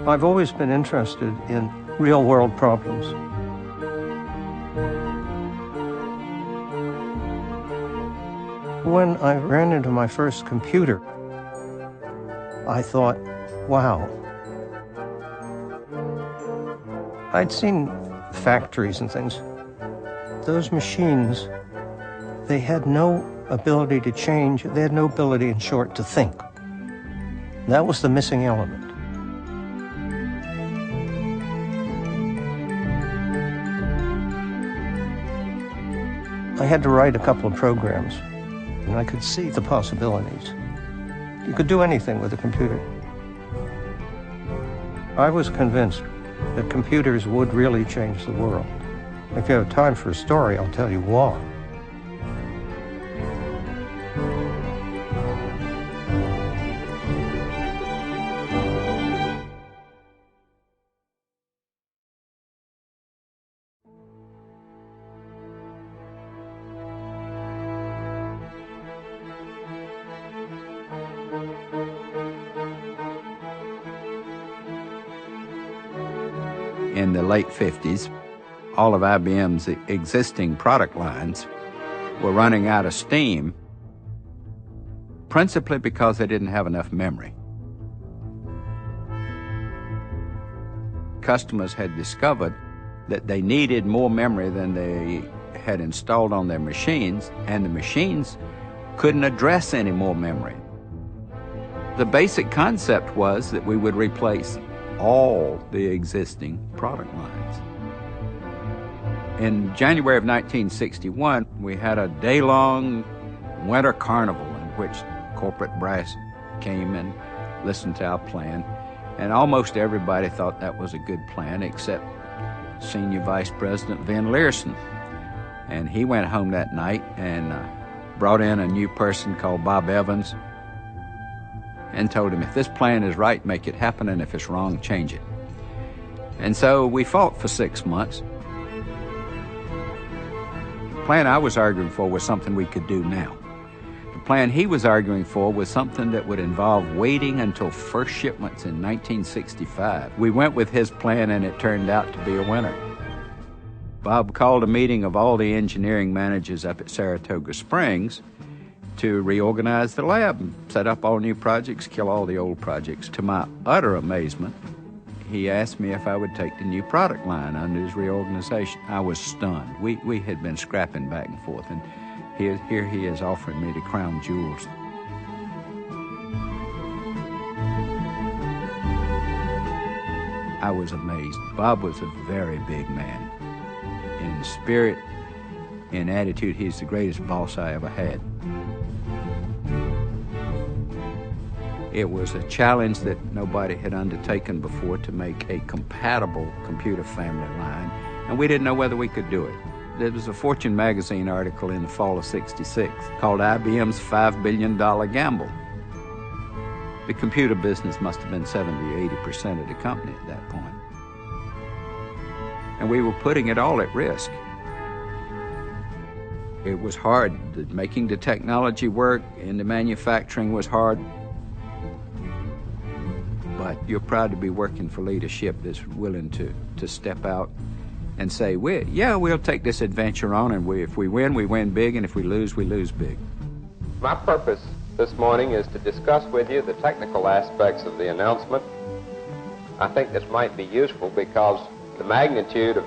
I've always been interested in real-world problems. When I ran into my first computer, I thought, wow. I'd seen factories and things. Those machines, they had no ability to change. They had no ability, in short, to think. That was the missing element. I had to write a couple of programs, and I could see the possibilities. You could do anything with a computer. I was convinced that computers would really change the world. If you have time for a story, I'll tell you why. In the late 50s, all of IBM's existing product lines were running out of steam, principally because they didn't have enough memory. Customers had discovered that they needed more memory than they had installed on their machines, and the machines couldn't address any more memory. The basic concept was that we would replace all the existing product lines. In January of 1961, we had a day-long winter carnival in which corporate brass came and listened to our plan, and almost everybody thought that was a good plan except Senior Vice President Van Leersen. And he went home that night and brought in a new person called Bob Evans and told him, if this plan is right, make it happen, and if it's wrong, change it. And so we fought for 6 months. The plan I was arguing for was something we could do now. The plan he was arguing for was something that would involve waiting until first shipments in 1965. We went with his plan, and it turned out to be a winner. Bob called a meeting of all the engineering managers up at Saratoga Springs to reorganize the lab and set up all new projects, kill all the old projects. To my utter amazement, he asked me if I would take the new product line under his reorganization. I was stunned. We had been scrapping back and forth, and here he is offering me the crown jewels. I was amazed. Bob was a very big man. In spirit, in attitude, he's the greatest boss I ever had. It was a challenge that nobody had undertaken before to make a compatible computer family line, and we didn't know whether we could do it. There was a Fortune magazine article in the fall of '66 called IBM's $5 billion Gamble. The computer business must have been 70 or 80% of the company at that point. And we were putting it all at risk. It was hard. Making the technology work and the manufacturing was hard. But you're proud to be working for leadership that's willing to step out and say, we'll take this adventure on, and if we win big, and if we lose big. My purpose this morning is to discuss with you the technical aspects of the announcement. I think this might be useful because the magnitude of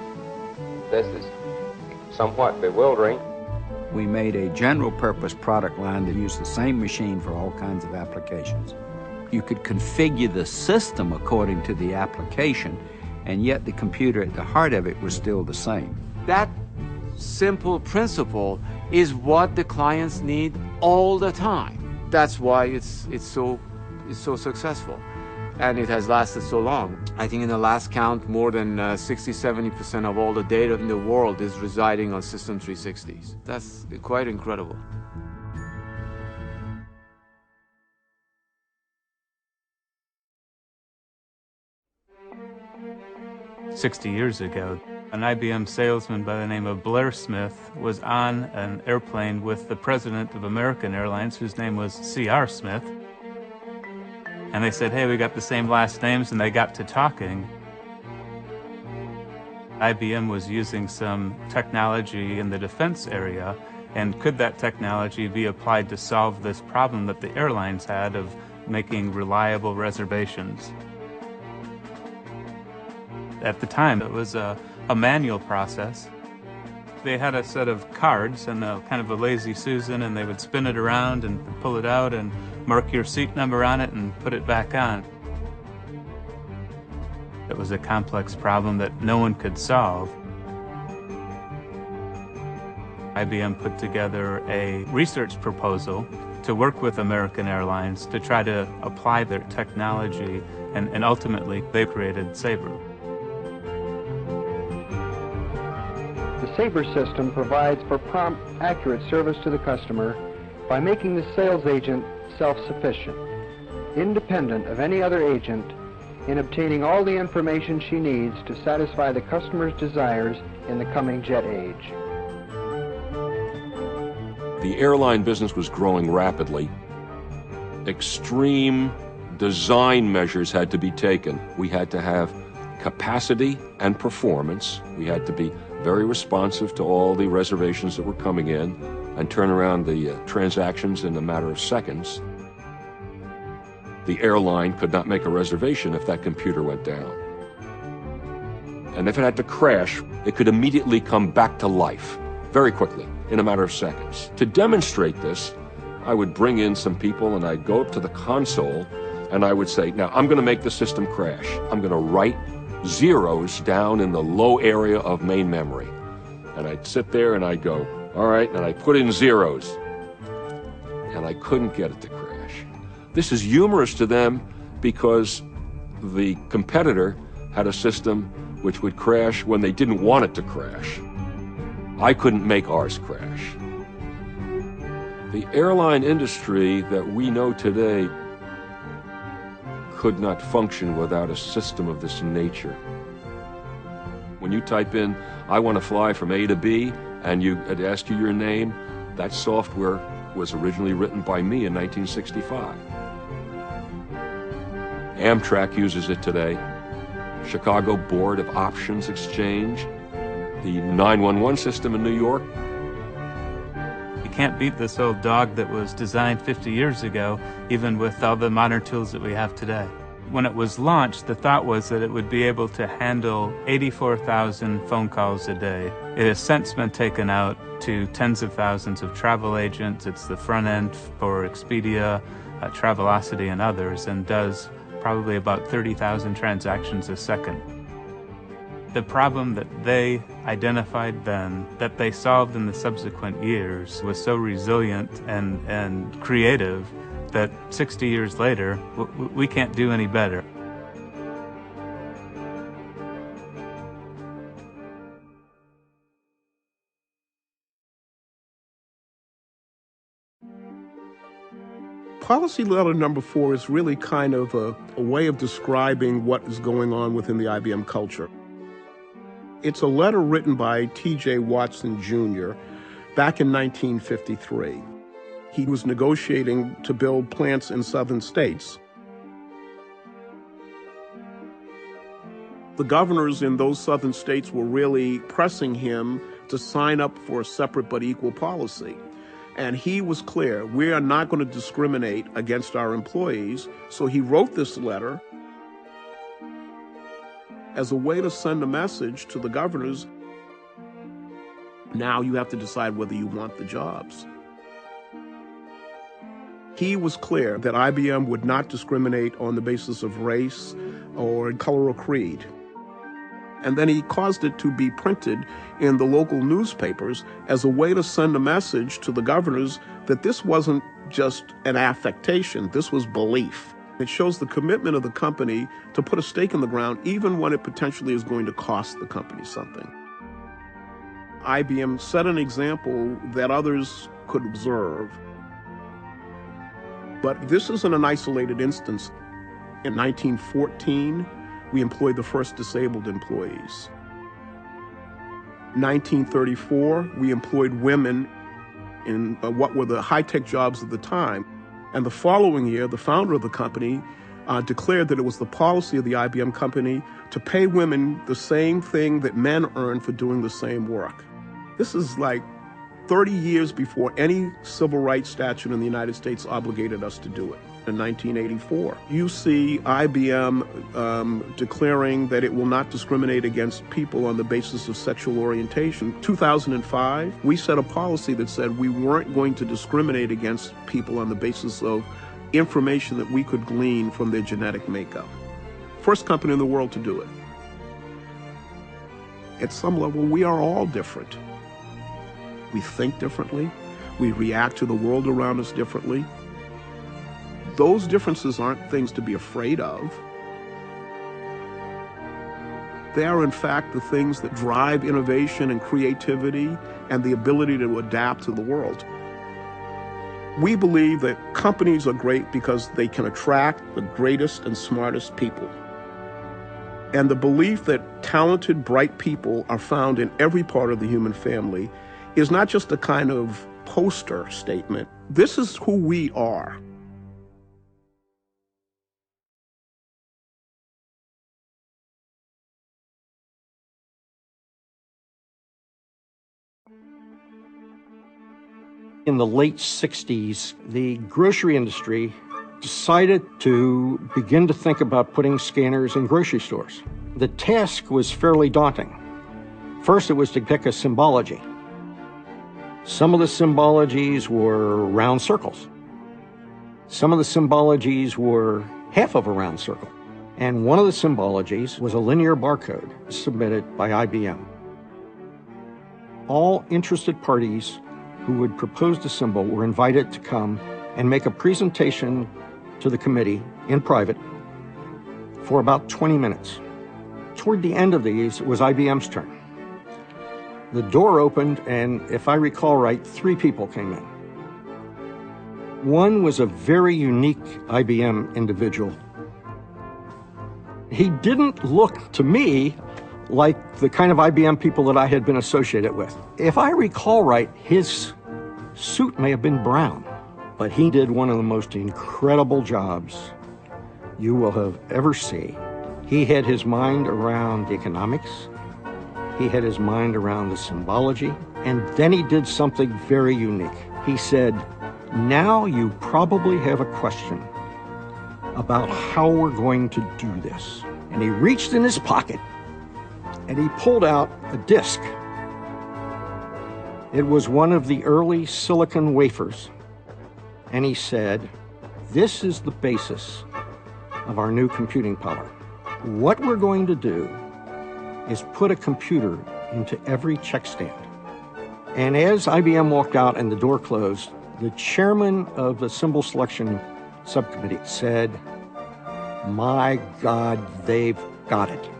this is somewhat bewildering. We made a general-purpose product line to use the same machine for all kinds of applications. You could configure the system according to the application, and yet the computer at the heart of it was still the same. That simple principle is what the clients need all the time. That's why it's so successful, and it has lasted so long. I think in the last count, more than 60-70% of all the data in the world is residing on System 360s. That's quite incredible. 60 years ago, an IBM salesman by the name of Blair Smith was on an airplane with the president of American Airlines, whose name was C.R. Smith. And they said, hey, we got the same last names, and they got to talking. IBM was using some technology in the defense area, and could that technology be applied to solve this problem that the airlines had of making reliable reservations? At the time, it was a manual process. They had a set of cards and kind of a lazy Susan, and they would spin it around and pull it out and mark your seat number on it and put it back on. It was a complex problem that no one could solve. IBM put together a research proposal to work with American Airlines to try to apply their technology, and ultimately they created Sabre. The Sabre system provides for prompt, accurate service to the customer by making the sales agent self-sufficient, independent of any other agent, in obtaining all the information she needs to satisfy the customer's desires in the coming jet age. The airline business was growing rapidly. Extreme design measures had to be taken. We had to have capacity and performance. We had to be very responsive to all the reservations that were coming in and turn around the transactions in a matter of seconds. The airline could not make a reservation if that computer went down. And if it had to crash, it could immediately come back to life very quickly in a matter of seconds. To demonstrate this, I would bring in some people and I'd go up to the console and I would say, now I'm going to make the system crash. I'm going to write zeros down in the low area of main memory. And I'd sit there and I'd go, all right, and I'd put in zeros. And I couldn't get it to crash. This is humorous to them because the competitor had a system which would crash when they didn't want it to crash. I couldn't make ours crash. The airline industry that we know today could not function without a system of this nature. When you type in, I want to fly from A to B, and it asked you your name, that software was originally written by me in 1965. Amtrak uses it today. Chicago Board of Options Exchange, the 911 system in New York. You can't beat this old dog that was designed 50 years ago, even with all the modern tools that we have today. When it was launched, the thought was that it would be able to handle 84,000 phone calls a day. It has since been taken out to tens of thousands of travel agents. It's the front end for Expedia, Travelocity, and others, and does probably about 30,000 transactions a second. The problem that they identified then, that they solved in the subsequent years, was so resilient and creative that 60 years later, we can't do any better. Policy letter number 4 is really kind of a way of describing what is going on within the IBM culture. It's a letter written by T.J. Watson Jr. back in 1953. He was negotiating to build plants in southern states. The governors in those southern states were really pressing him to sign up for a separate but equal policy. And he was clear, we are not going to discriminate against our employees. So he wrote this letter as a way to send a message to the governors. Now you have to decide whether you want the jobs. He was clear that IBM would not discriminate on the basis of race or color or creed. And then he caused it to be printed in the local newspapers as a way to send a message to the governors that this wasn't just an affectation, this was belief. It shows the commitment of the company to put a stake in the ground even when it potentially is going to cost the company something. IBM set an example that others could observe. But this isn't an isolated instance. In 1914, we employed the first disabled employees. 1934, we employed women in what were the high-tech jobs of the time. And the following year, the founder of the company declared that it was the policy of the IBM company to pay women the same thing that men earn for doing the same work. This is like 30 years before any civil rights statute in the United States obligated us to do it. In 1984, you see IBM declaring that it will not discriminate against people on the basis of sexual orientation. 2005, we set a policy that said we weren't going to discriminate against people on the basis of information that we could glean from their genetic makeup. First company in the world to do it. At some level, we are all different. We think differently. We react to the world around us differently. Those differences aren't things to be afraid of. They are, in fact, the things that drive innovation and creativity and the ability to adapt to the world. We believe that companies are great because they can attract the greatest and smartest people. And the belief that talented, bright people are found in every part of the human family is not just a kind of poster statement. This is who we are. In the late 60s, the grocery industry decided to begin to think about putting scanners in grocery stores. The task was fairly daunting. First, it was to pick a symbology. Some of the symbologies were round circles. Some of the symbologies were half of a round circle. And one of the symbologies was a linear barcode submitted by IBM. All interested parties who would propose the symbol were invited to come and make a presentation to the committee in private for about 20 minutes. Toward the end of these, it was IBM's turn. The door opened, and if I recall right, 3 people came in. One was a very unique IBM individual. He didn't look to me like the kind of IBM people that I had been associated with. If I recall right, his suit may have been brown, but he did one of the most incredible jobs you will have ever seen. He had his mind around economics. He had his mind around the symbology. And then he did something very unique. He said, "Now you probably have a question about how we're going to do this." And he reached in his pocket and he pulled out a disk. It was one of the early silicon wafers. And he said, "This is the basis of our new computing power. What we're going to do is put a computer into every check stand." And as IBM walked out and the door closed, the chairman of the symbol selection subcommittee said, "My God, they've got it."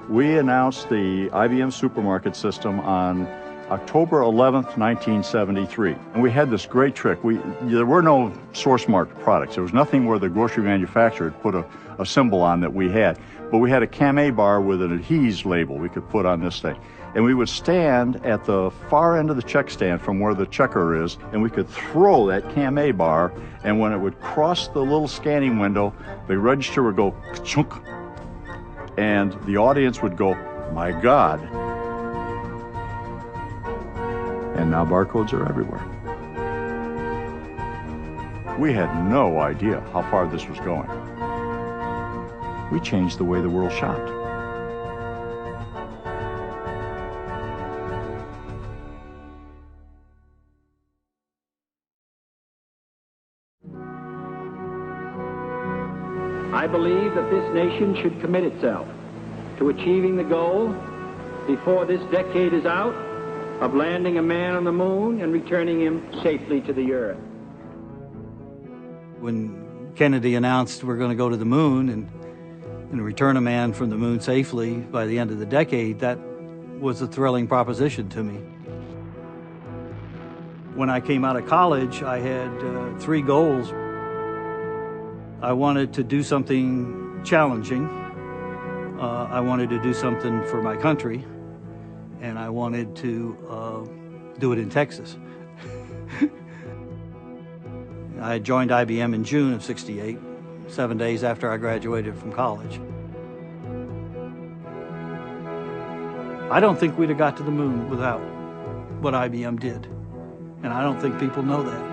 We announced the IBM supermarket system on October 11th, 1973. And we had this great trick. There were no source marked products. There was nothing where the grocery manufacturer had put a symbol on that we had. But we had a Cam bar with an adhese label we could put on this thing. And we would stand at the far end of the check stand from where the checker is, and we could throw that Cam bar, and when it would cross the little scanning window, the register would go ka-chunk, and the audience would go, "My God." And now barcodes are everywhere. We had no idea how far this was going. We changed the way the world shopped. I believe that this nation should commit itself to achieving the goal before this decade is out of landing a man on the moon and returning him safely to the earth. When Kennedy announced we're going to go to the moon and return a man from the moon safely by the end of the decade, that was a thrilling proposition to me. When I came out of college, I had 3 goals. I wanted to do something challenging. I wanted to do something for my country, and I wanted to do it in Texas. I joined IBM in June of '68. 7 days after I graduated from college. I don't think we'd have got to the moon without what IBM did, and I don't think people know that.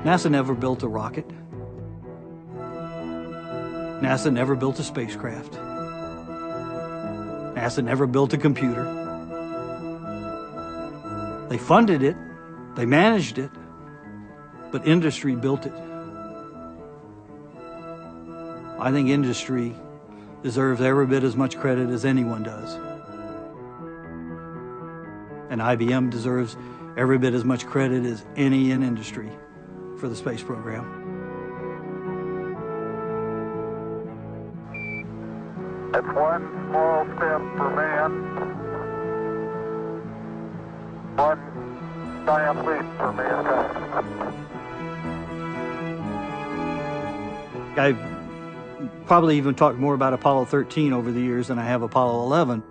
NASA never built a rocket. NASA never built a spacecraft. NASA never built a computer. They funded it, they managed it, but industry built it. I think industry deserves every bit as much credit as anyone does. And IBM deserves every bit as much credit as any in industry for the space program. It's one small step for man, one giant leap for mankind. I've probably even talked more about Apollo 13 over the years than I have Apollo 11.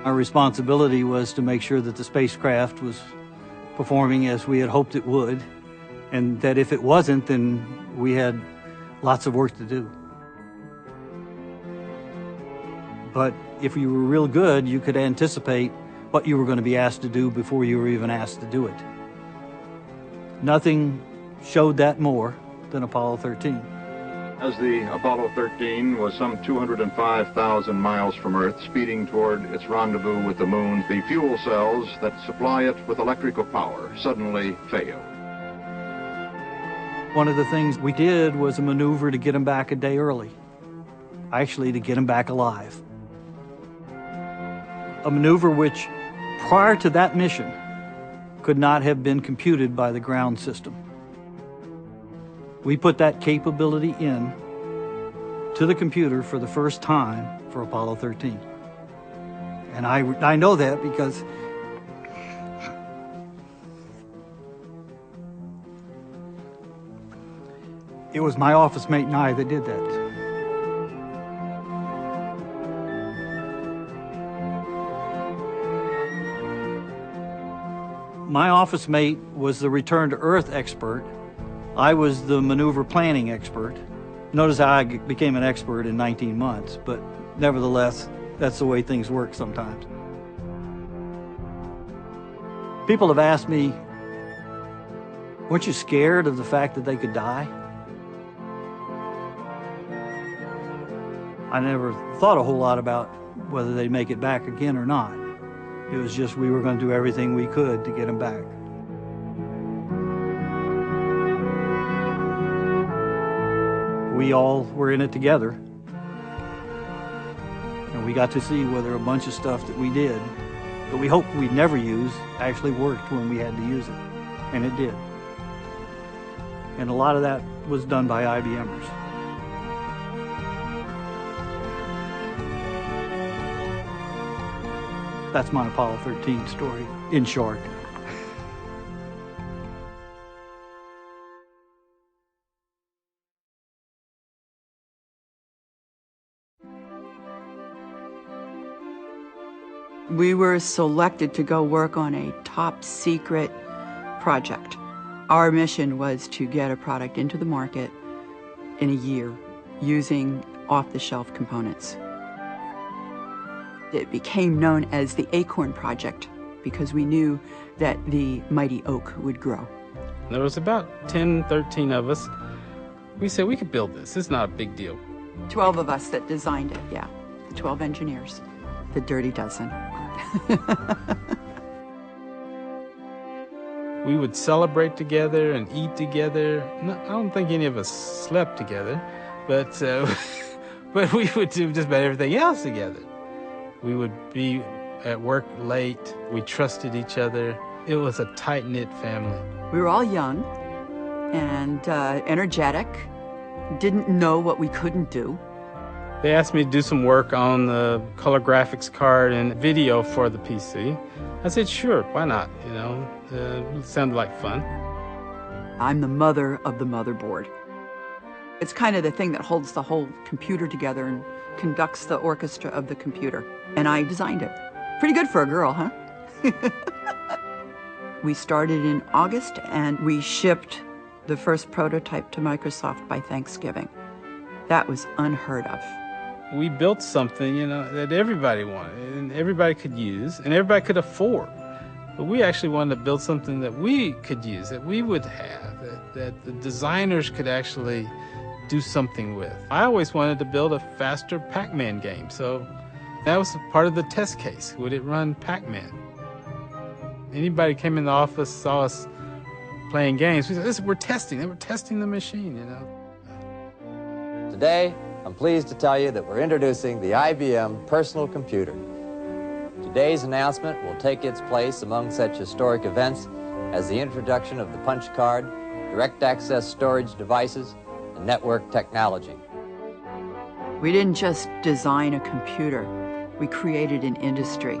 Our responsibility was to make sure that the spacecraft was performing as we had hoped it would, and that if it wasn't, then we had lots of work to do. But if you were real good, you could anticipate what you were going to be asked to do before you were even asked to do it. Nothing showed that more than Apollo 13. As the Apollo 13 was some 205,000 miles from Earth, speeding toward its rendezvous with the moon, the fuel cells that supply it with electrical power suddenly failed. One of the things we did was a maneuver to get them back a day early. Actually, to get them back alive. A maneuver which, prior to that mission, could not have been computed by the ground system. We put that capability in to the computer for the first time for Apollo 13. And I know that because it was my office mate and I that did that. My office mate was the return to Earth expert. I was the maneuver planning expert. Notice how I became an expert in 19 months, but nevertheless, that's the way things work sometimes. People have asked me, weren't you scared of the fact that they could die? I never thought a whole lot about whether they'd make it back again or not. It was just we were going to do everything we could to get them back. We all were in it together. And we got to see whether a bunch of stuff that we did, that we hoped we'd never use, actually worked when we had to use it. And it did. And a lot of that was done by IBMers. That's my Apollo 13 story, in short. We were selected to go work on a top secret project. Our mission was to get a product into the market in a year using off-the-shelf components. It became known as the Acorn Project because we knew that the mighty oak would grow. There was about 10, 13 of us. We said we could build this. It's not a big deal. 12 of us that designed it, yeah. The 12 engineers. The dirty dozen. We would celebrate together and eat together. No, I don't think any of us slept together, but but we would do just about everything else together. We would be at work late. We trusted each other. It was a tight-knit family. We were all young and energetic, didn't know what we couldn't do. They asked me to do some work on the color graphics card and video for the PC. I said, sure, why not? You know, it sounded like fun. I'm the mother of the motherboard. It's kind of the thing that holds the whole computer together and conducts the orchestra of the computer. And I designed it. Pretty good for a girl, huh? We started in August and we shipped the first prototype to Microsoft by Thanksgiving. That was unheard of. We built something, that everybody wanted and everybody could use and everybody could afford. But we actually wanted to build something that we could use, that we would have, that the designers could actually do something with. I always wanted to build a faster Pac-Man game, so that was part of the test case. Would it run Pac-Man? Anybody came in the office, saw us playing games, we said, we're testing. They were testing the machine, Today, I'm pleased to tell you that we're introducing the IBM personal computer. Today's announcement will take its place among such historic events as the introduction of the punch card, direct access storage devices, and network technology. We didn't just design a computer, we created an industry.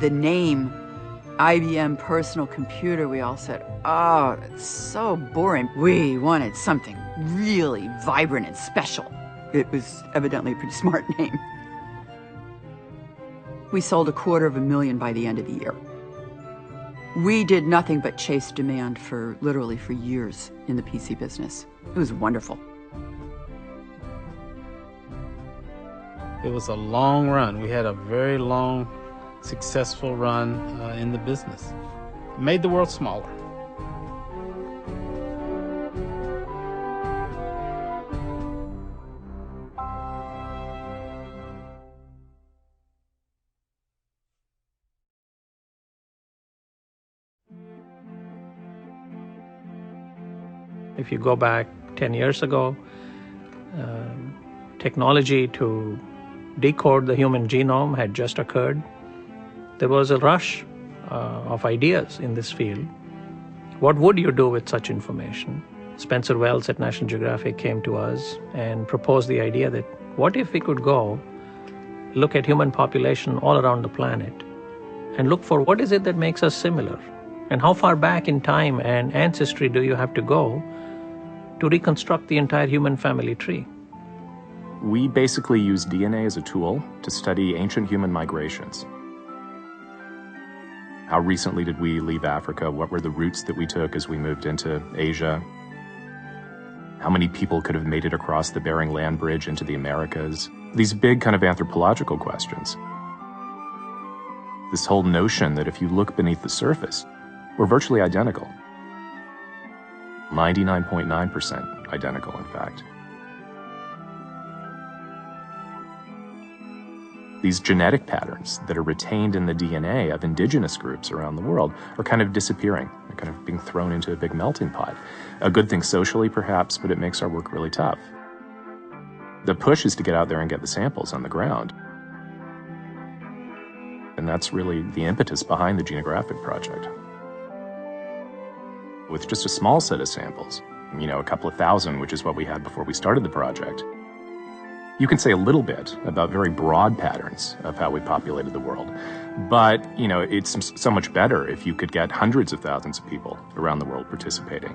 The name IBM personal computer, we all said, oh, it's so boring. We wanted something really vibrant and special. It was evidently a pretty smart name. We sold 250,000 by the end of the year. We did nothing but chase demand literally for years in the PC business. It was wonderful. It was a long run. We had a very long, successful run in the business. It made the world smaller. If you go back 10 years ago, technology to decode the human genome had just occurred. There was a rush of ideas in this field. What would you do with such information? Spencer Wells at National Geographic came to us and proposed the idea that what if we could go look at human population all around the planet and look for what is it that makes us similar? And how far back in time and ancestry do you have to go to reconstruct the entire human family tree? We basically use DNA as a tool to study ancient human migrations. How recently did we leave Africa? What were the routes that we took as we moved into Asia? How many people could have made it across the Bering Land Bridge into the Americas? These big kind of anthropological questions. This whole notion that if you look beneath the surface, we're virtually identical. 99.9% identical, in fact. These genetic patterns that are retained in the DNA of indigenous groups around the world are kind of disappearing. They're kind of being thrown into a big melting pot. A good thing socially, perhaps, but it makes our work really tough. The push is to get out there and get the samples on the ground. And that's really the impetus behind the Genographic project. With just a small set of samples, a couple of thousand, which is what we had before we started the project, you can say a little bit about very broad patterns of how we populated the world. But, it's so much better if you could get hundreds of thousands of people around the world participating.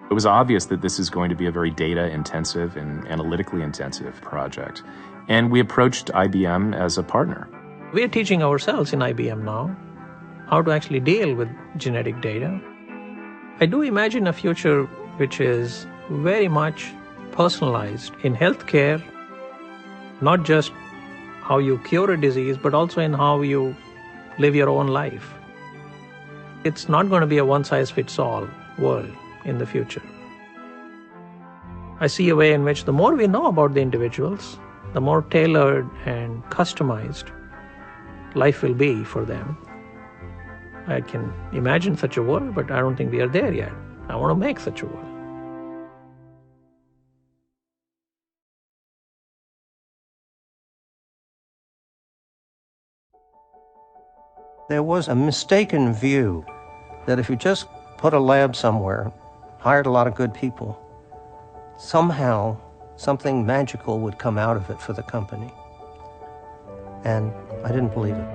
It was obvious that this is going to be a very data-intensive and analytically intensive project. And we approached IBM as a partner. We are teaching ourselves in IBM now how to actually deal with genetic data. I do imagine a future which is very much personalized in healthcare, not just how you cure a disease, but also in how you live your own life. It's not going to be a one-size-fits-all world in the future. I see a way in which the more we know about the individuals, the more tailored and customized life will be for them. I can imagine such a world, but I don't think we are there yet. I want to make such a world. There was a mistaken view that if you just put a lab somewhere, hired a lot of good people, somehow something magical would come out of it for the company. And I didn't believe it.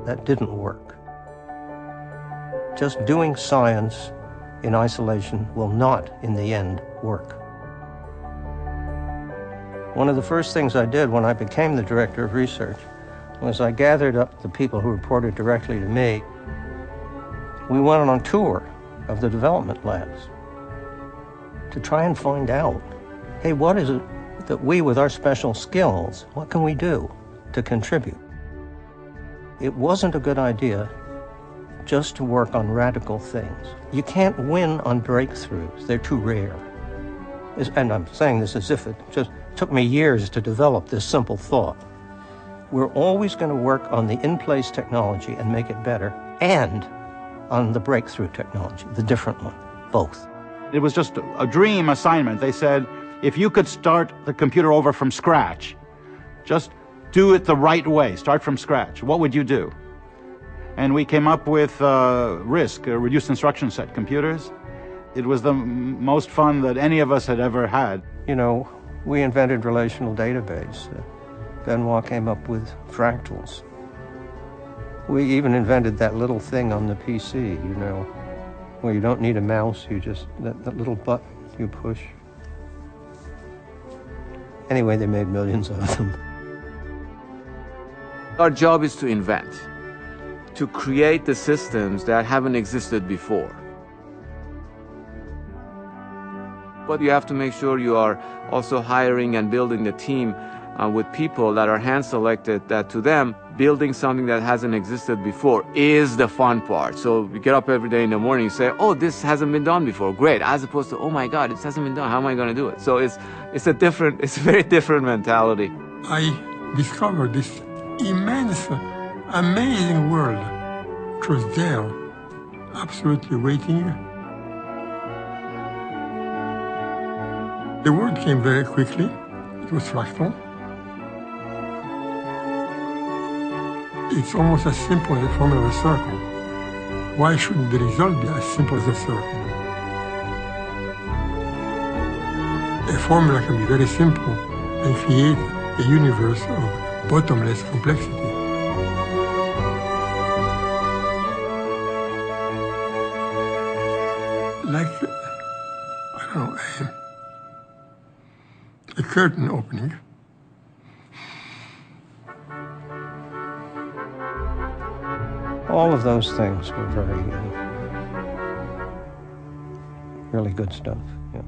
That didn't work. Just doing science in isolation will not, in the end, work. One of the first things I did when I became the director of research was I gathered up the people who reported directly to me We went on a tour of the development labs to try and find out, hey, what is it that we, with our special skills, what can we do to contribute? It wasn't a good idea just to work on radical things. You can't win on breakthroughs. They're too rare. And I'm saying this as if it just took me years to develop this simple thought. We're always going to work on the in-place technology and make it better, and on the breakthrough technology, the different one, both. It was just a dream assignment. They said, if you could start the computer over from scratch, just do it the right way, start from scratch, what would you do? And we came up with RISC, reduced instruction set computers. It was the most fun that any of us had ever had. You know, we invented relational database. Benoit came up with fractals. We even invented that little thing on the PC, you know, where you don't need a mouse, you just, that little button you push. Anyway, they made millions of them. Our job is to invent, to create the systems that haven't existed before. But you have to make sure you are also hiring and building the team with people that are hand-selected, that to them, building something that hasn't existed before is the fun part. So you get up every day in the morning and say, oh, this hasn't been done before, great, as opposed to, oh my God, this hasn't been done, how am I going to do it? So it's a very different mentality. I discovered this immense, amazing world, which was there, absolutely waiting. The word came very quickly. It was fractal. It's almost as simple as the formula of a circle. Why shouldn't the result be as simple as a circle? A formula can be very simple and create a universe of bottomless complexity. Like, I don't know, a curtain opening. All of those things were very, really good stuff. Yeah.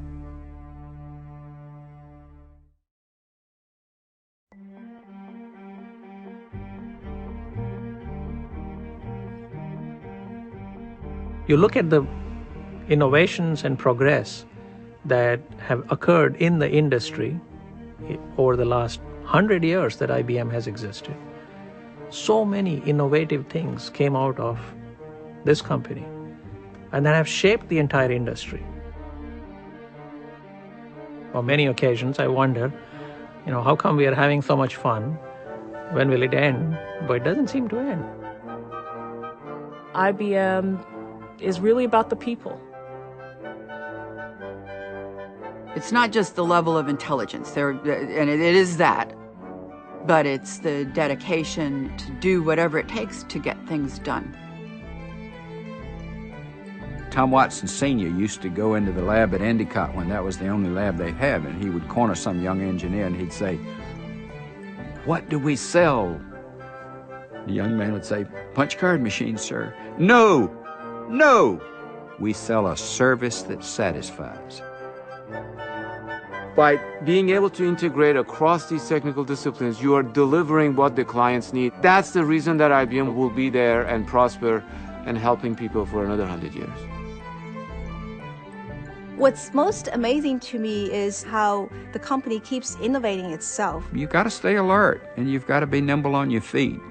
You look at the innovations and progress that have occurred in the industry over the last 100 years that IBM has existed. So many innovative things came out of this company and that have shaped the entire industry. On many occasions, I wonder, how come we are having so much fun? When will it end? But it doesn't seem to end. IBM is really about the people. It's not just the level of intelligence, and it is that, but it's the dedication to do whatever it takes to get things done. Tom Watson Sr. used to go into the lab at Endicott when that was the only lab they had, and he would corner some young engineer and he'd say, "What do we sell?" The young man would say, "Punch card machines, sir." "No, no, we sell a service that satisfies." By being able to integrate across these technical disciplines, you are delivering what the clients need. That's the reason that IBM will be there and prosper and helping people for another 100 years. What's most amazing to me is how the company keeps innovating itself. You've got to stay alert, and you've got to be nimble on your feet,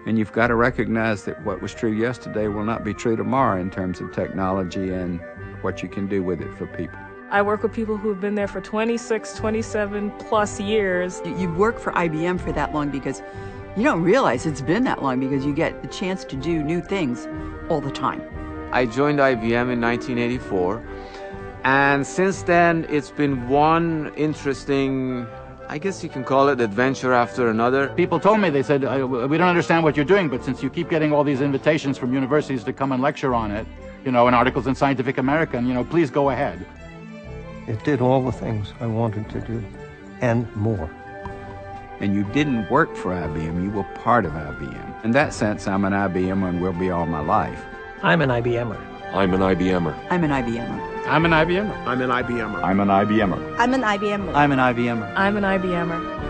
and you've got to recognize that what was true yesterday will not be true tomorrow in terms of technology and what you can do with it for people. I work with people who've been there for 26, 27 plus years. You've worked for IBM for that long because you don't realize it's been that long, because you get the chance to do new things all the time. I joined IBM in 1984, and since then it's been one interesting, I guess you can call it, adventure after another. People told me, they said, we don't understand what you're doing, but since you keep getting all these invitations from universities to come and lecture on it, in articles in Scientific American, please go ahead. It did all the things I wanted to do, and more. And you didn't work for IBM, you were part of IBM. In that sense, I'm an IBM and will be all my life. I'm an IBMer. I'm an IBMer. I'm an IBMer. I'm an IBMer. I'm an IBMer. I'm an IBMer. I'm an IBMer. I'm an IBMer. I'm an IBMer.